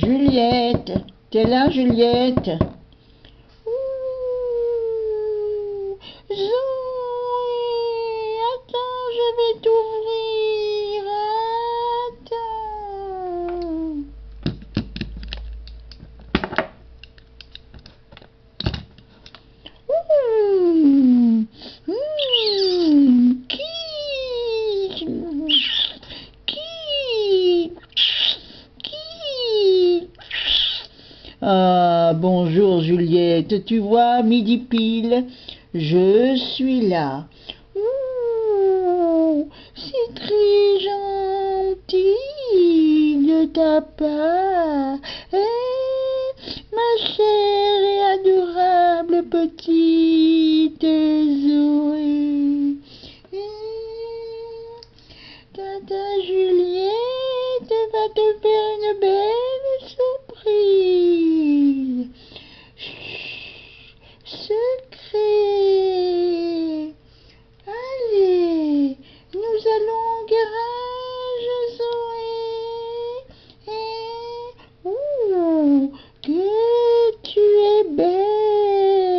Juliette, t'es là, Juliette? Ouh, Zoé, attends, je vais t'ouvrir. Attends. Ouh, qui? Ah, bonjour, Juliette. Tu vois, midi pile, je suis là. Ouh, c'est très gentil de ta part. Ma chère et adorable petite Zoé. Tata Juliette va te faire une belle surprise. Chut, secret. Allez, nous allons au garage, Zoé. Ouh, que tu es belle.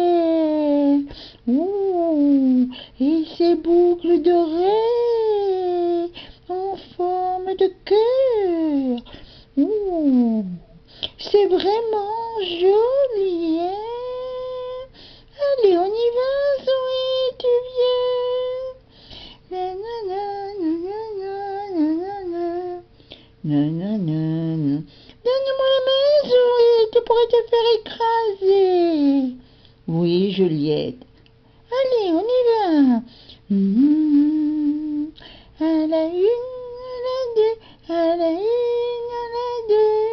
Ouh, et ces boucles dorées en forme de cœur. Ouh, c'est vraiment joli, hein? Allez, on y va, Zoé, tu viens? Nanana. Donne-moi la main, Zoé, tu pourrais te faire écraser. Oui, Juliette. Allez, on y va. À la une, à la deux, à la une, à la deux.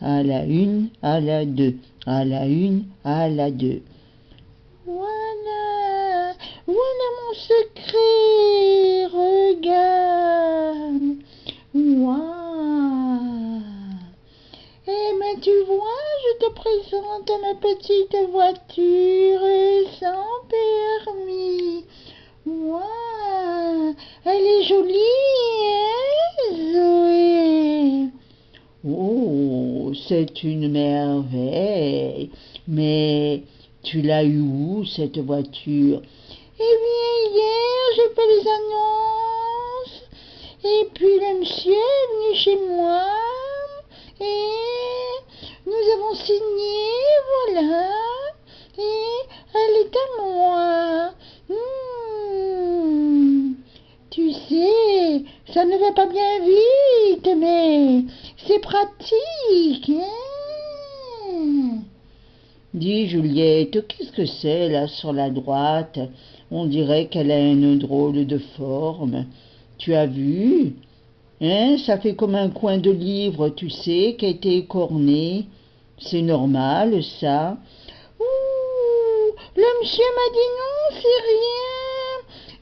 À la une, à la deux, à la une, à la deux. Voilà, voilà mon secret, regarde. Waouh. Eh ben tu vois, je te présente ma petite voiture sans permis. Waouh, elle est jolie, hein, Zoé? Oh, c'est une merveille. Mais tu l'as eu où, cette voiture? Eh bien, hier, j'ai fait les annonces. Et puis, le monsieur est venu chez moi. Et nous avons signé, voilà. Et elle est à moi. Tu sais, ça ne va pas bien vite, mais c'est pratique, hein? Dis, Juliette, qu'est-ce que c'est là sur la droite? On dirait qu'elle a une drôle de forme. Tu as vu? Hein, ça fait comme un coin de livre, tu sais, qui a été écorné. C'est normal, ça. Ouh, le monsieur m'a dit non, c'est rien.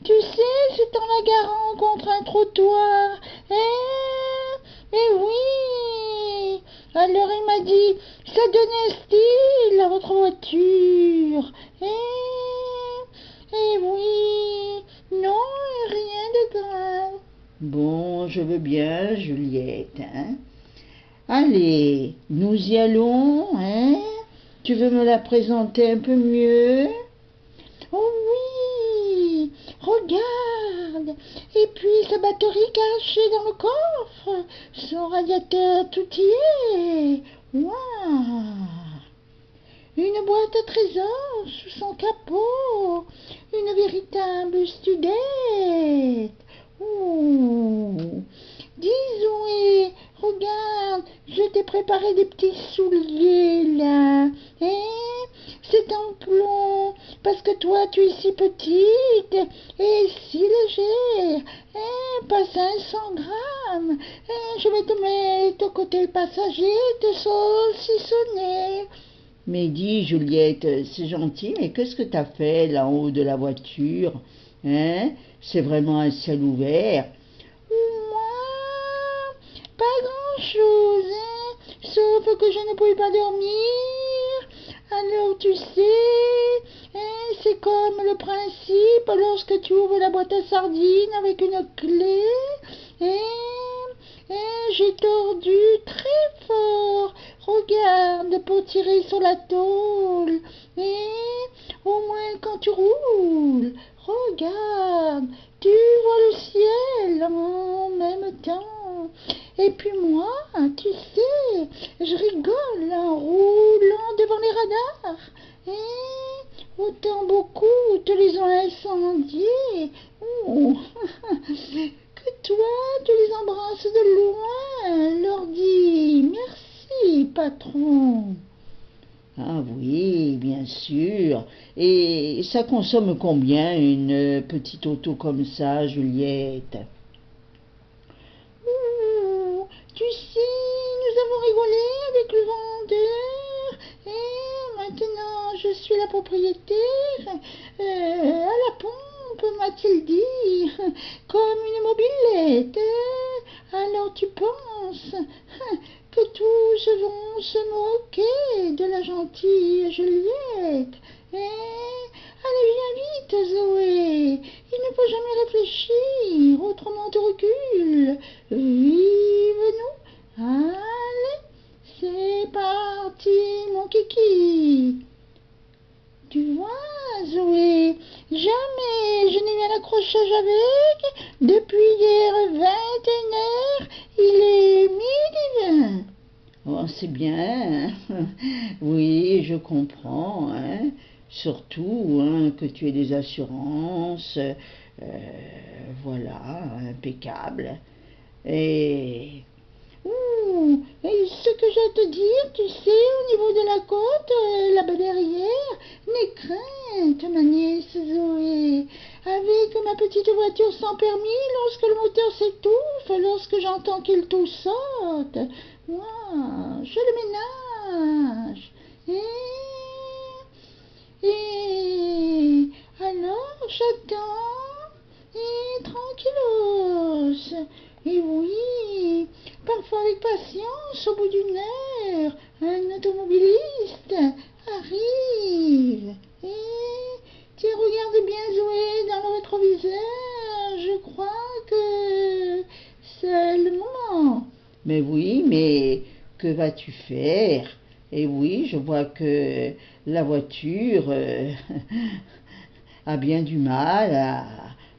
Tu sais, c'est en la garant contre un trottoir. Eh oui. Alors il m'a dit, ça donne un style à votre voiture. Eh oui. Non, rien de grave. Bon, je veux bien, Juliette, hein. Allez, nous y allons, hein? Tu veux me la présenter un peu mieux? Oh oui, regarde. Et puis sa batterie cachée dans le coffre, son radiateur tout y est. Waouh. Une boîte à trésors sous son capot, une véritable studette. Ouh. Disons, et regarde, je t'ai préparé des petits souliers là. C'est en plomb, parce que toi tu es si petite et si légère. Pas 500 grammes. Je vais te mettre au côté passager et te saucissonner. Mais dis, Juliette, c'est gentil, mais qu'est-ce que t'as fait là en haut de la voiture? Hein? C'est vraiment un ciel ouvert. Moi, pas grand-chose, hein, sauf que je ne pouvais pas dormir. Alors tu sais, hein, c'est comme le principe lorsque tu ouvres la boîte à sardines avec une clé. J'ai tordu très fort regarde pour tirer sur la tôle. Et au moins quand tu roules, regarde, tu vois le ciel en même temps. Et puis moi, tu sais, je rigole en roulant devant les radars. Et autant beaucoup te les ont incendiés. Oh, que toi, tu les embrasses de loin, leur dis merci, patron. Ah oui, bien sûr. Et ça consomme combien une petite auto comme ça, Juliette? Tu sais, nous avons rigolé avec le vendeur et maintenant je suis la propriétaire. À la pompe, m'a-t-il dit, comme une mobilette. Alors tu penses que tous vont se moquer de la gentille Juliette. Allez, viens vite, Zoé. Il ne faut jamais réfléchir, autrement tu recules. Vive-nous. Allez, c'est parti, mon kiki. Tu vois, Zoé, jamais je n'ai eu un accrochage avec. Depuis hier 21h, il est midi 20. Oh, c'est bien, hein. Oui, je comprends, hein. Surtout hein, que tu aies des assurances, voilà, impeccable. Et Et ce que j'ai à te dire, tu sais, au niveau de la côte, là-bas derrière, n'aie crainte, ma nièce Zoé. Avec ma petite voiture sans permis, lorsque le moteur s'étouffe, lorsque j'entends qu'il tout saute, moi, je le ménage. Et alors, j'attends, et tranquillos. Et oui, parfois avec patience, au bout d'une heure, un automobiliste arrive. Et tiens, regarde bien Zoé dans le rétroviseur, je crois que c'est le moment. mais oui, mais que vas-tu faire? Et oui, je vois que la voiture a bien du mal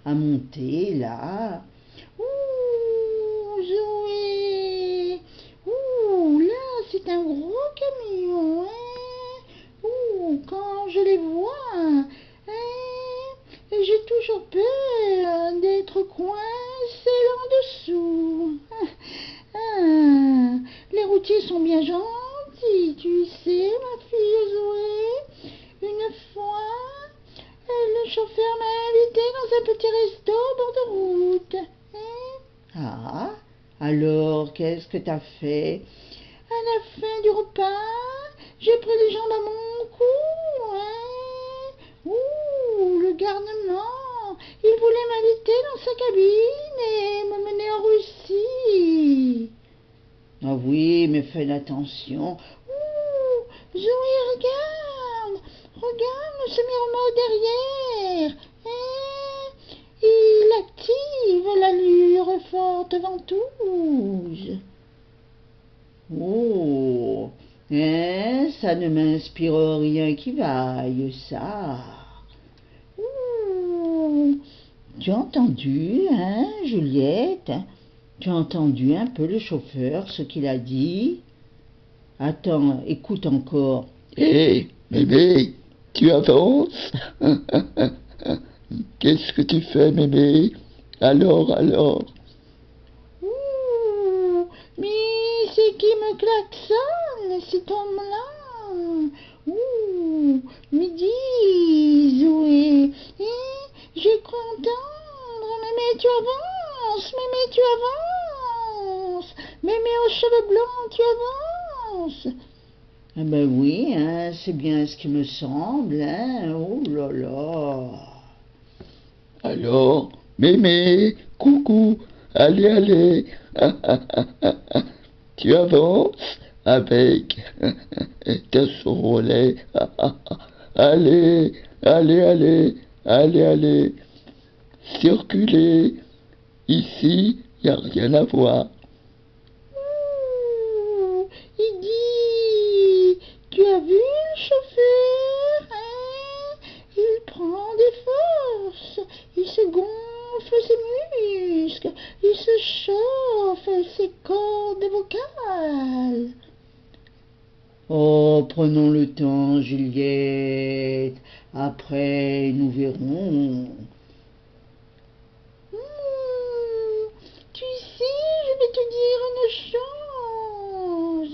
à monter là. Ouh, Zoé. Ouh, là, c'est un gros camion, hein. Ouh, quand je les vois, hein, j'ai toujours peur d'être coincée là-dessous. Ah, les routiers sont bien gentils, tu sais, ma fille Zoé. Une fois, le chauffeur m'a invité dans un petit resto au bord de route. Ah, alors qu'est-ce que t'as fait? À la fin du repas, j'ai pris les jambes à mon cou. Ouh, le garnement, il voulait m'inviter dans sa cabine et me mener en Russie. Ah oui, mais fais attention. Ouh, Zoé, regarde ce murmure derrière. Il active l'allure forte ventouse. Oh, hein, ça ne m'inspire rien qui vaille, ça. Ouh, Tu as entendu, hein, Juliette? Tu as entendu un peu le chauffeur, ce qu'il a dit? Attends, écoute encore. Hé, mémé, tu avances? Qu'est-ce que tu fais, mémé? Alors? ouh, mais c'est qui me klaxonne, cet homme-là? Ouh, mais dis, Zoé, je crois entendre, mémé, tu avances, mémé aux cheveux blancs, tu avances. Ah ben oui, hein, c'est bien ce qui me semble, hein. Oh là là. Alors, mémé, coucou, allez, tu avances avec ta relais. Allez, circulez. Ici, y a rien à voir. Ouh, il dit se gonfle ses muscles, il se chauffe ses cordes vocales. Oh, prenons le temps, Juliette. Après, nous verrons. Tu sais, je vais te dire une chose.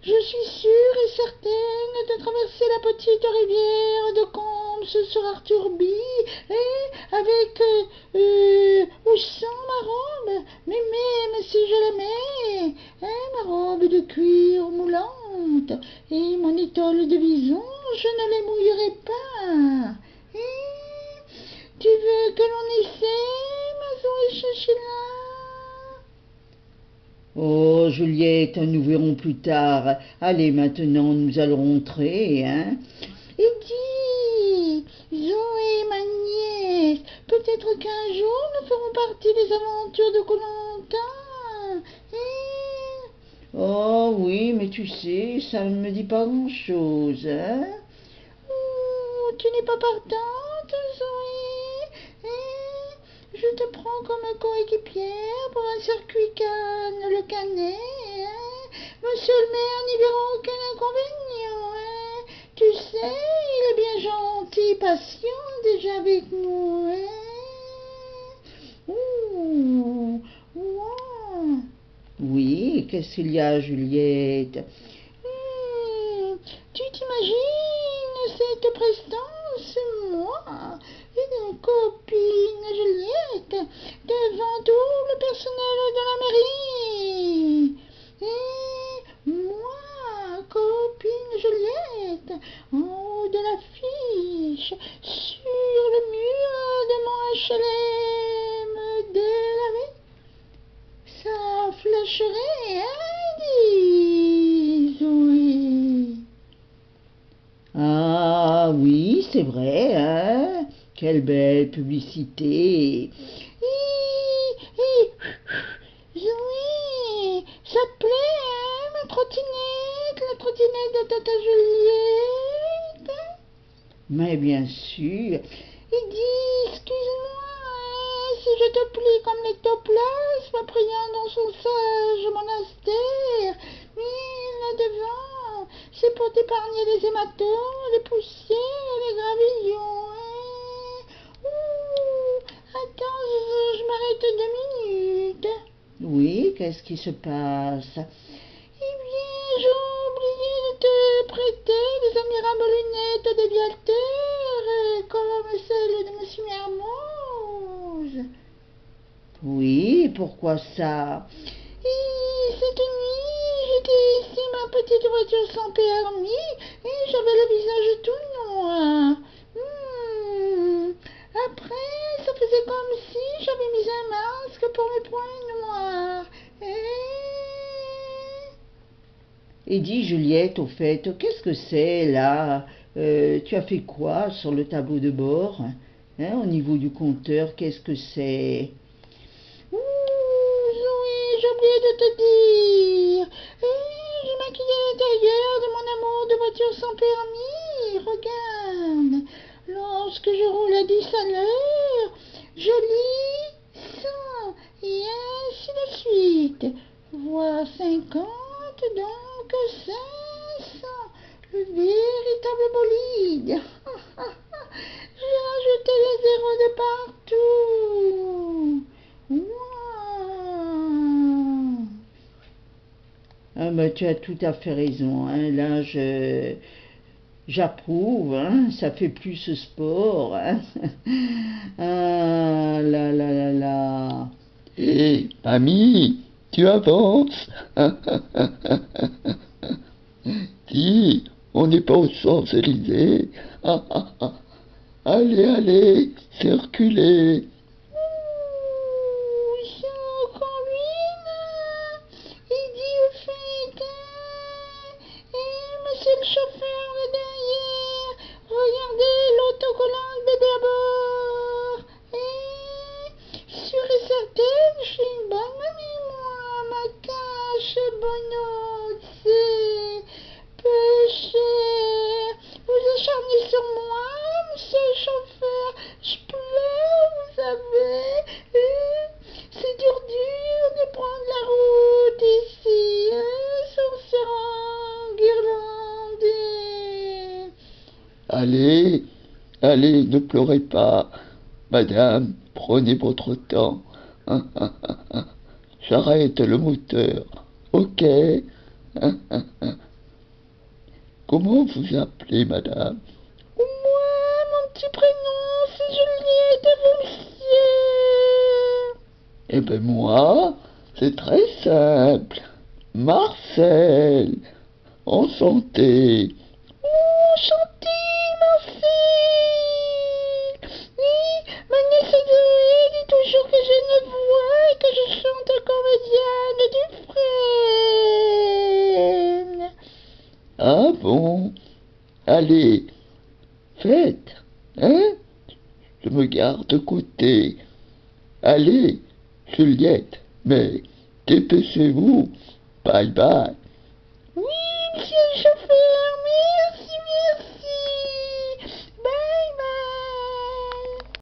Je suis sûre et certaine de traverser la petite rivière de Combe sur Arthurby, et avec ou sans ma robe, mais même si je la mets, ma robe de cuir moulante et mon étole de bison, je ne les mouillerai pas. Tu veux que l'on essaie, ma Zoé Chachila? Oh, Juliette, nous verrons plus tard. Allez, maintenant, nous allons rentrer, hein. Et dis, Zoé, ma nièce, peut-être qu'un jour nous ferons partie des aventures de Koh-Lanta. Oh oui, mais tu sais, ça ne me dit pas grand-chose, hein. Oh, tu n'es pas partante, Zoé? Je te prends comme coéquipière pour un circuit Cannes le Canet. Monsieur le maire n'y verra aucun inconvénient. Tu sais, il est bien gentil, patient déjà avec nous. Ouh, ouah. Oui, qu'est-ce qu'il y a, Juliette? Tu t'imagines cette prestance, moi, une copine Juliette, devant tout le personnel de la mairie. Et moi, copine Juliette, en haut de l'affiche, sur le mur de mon HLM délavé. Ça flasherait, dis, Zoé. Ah oui, c'est vrai, hein. Quelle belle publicité. Zoé, ça te plaît, ma trottinette, la trottinette de Tata Juliette? Mais bien sûr. Et dis, excuse-moi, si je te plie comme l'ectoplasme, priant dans son sage monastère, mais là devant, c'est pour t'épargner les hématomes, les poussières, les gravillons. Attends, je m'arrête 2 minutes. Oui, qu'est-ce qui se passe? Eh bien, j'ai oublié de te prêter des admirables lunettes d'aviateur, comme celles de Monsieur Mermoz. Oui, pourquoi ça? Et cette nuit, j'étais ici ma petite voiture sans permis et j'avais le visage tout noir. Après, ça faisait comme si j'avais mis un masque pour mes poings noirs. Et dis, Juliette, au fait, qu'est-ce que c'est là? Tu as fait quoi sur le tableau de bord? Hein, au niveau du compteur, qu'est-ce que c'est? Zoé, j'ai oublié de te dire. J'ai maquillé l'intérieur de mon amour de voiture sans permis. Regarde. Lorsque je roule à 10 à l'heure, je lis 100 et ainsi de suite. Voire 50, donc 500. Le véritable bolide. J'ai rajouté les zéros de partout. Wow. Ah, ben, tu as tout à fait raison, hein. Là, j'approuve, hein. Ça fait plus ce sport, hein. Ah là là là là. Hé, mamie, tu avances. Dis, on n'est pas aux Champs-Élysées. Allez, allez, circulez. C'est encore lui, là. Il dit au fait, monsieur le chauffeur, là derrière, regardez l'autocollant bébé à bord. Sûr et certaine, je suis une bonne mamie, moi, ma cache bonne c'est peu cher. Vous acharnez sur moi, monsieur le chauffeur, je pleure, vous avouez. Allez, allez, ne pleurez pas. Madame, prenez votre temps. J'arrête le moteur. Ok. Comment vous appelez, madame? Moi, mon petit prénom, c'est Juliette Roussier. Eh ben moi, c'est très simple. Marcel. Enchanté. Enchanté, Marcel. Oui, ma nièce Zoé dit toujours que j'ai une voix et que je chante comme Diane Dufresne. Ah bon? Allez, faites, hein? Je me garde de côté. Allez, Juliette, mais dépêchez-vous. Bye bye. Oui, monsieur le chauffeur.